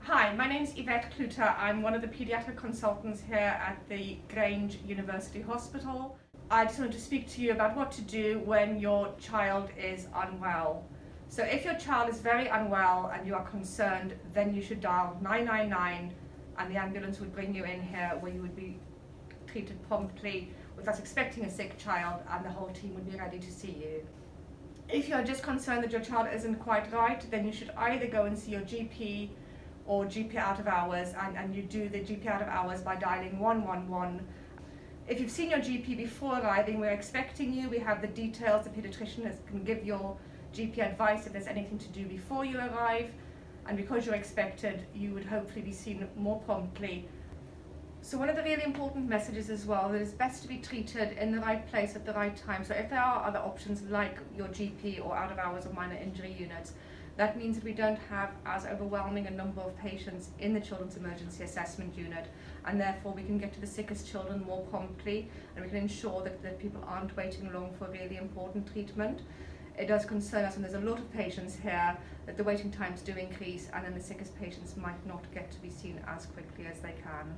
Hi, my name is Ysbyty. I'm one of the paediatric consultants here at the Grange University Hospital. I just wanted to speak to you about what to do when your child is unwell. So if your child is very unwell and you are concerned, then you should dial 999 and the ambulance would bring you in here where you would be treated promptly with us expecting a sick child, and the whole team would be ready to see you. If you're just concerned that your child isn't quite right, then you should either go and see your GP or GP out of hours, and you do the GP out of hours by dialing 111. If you've seen your GP before arriving, we're expecting you. We have the details. The paediatrician can give your GP advice if there's anything to do before you arrive, and because you're expected, you would hopefully be seen more promptly. So one of the really important messages as well, that it's best to be treated in the right place at the right time. So if there are other options like your GP or out of hours or minor injury units, that means that we don't have as overwhelming a number of patients in the Children's Emergency Assessment Unit, and therefore we can get to the sickest children more promptly, and we can ensure that people aren't waiting long for really important treatment. It does concern us, and there's a lot of patients here, that the waiting times do increase, and then the sickest patients might not get to be seen as quickly as they can.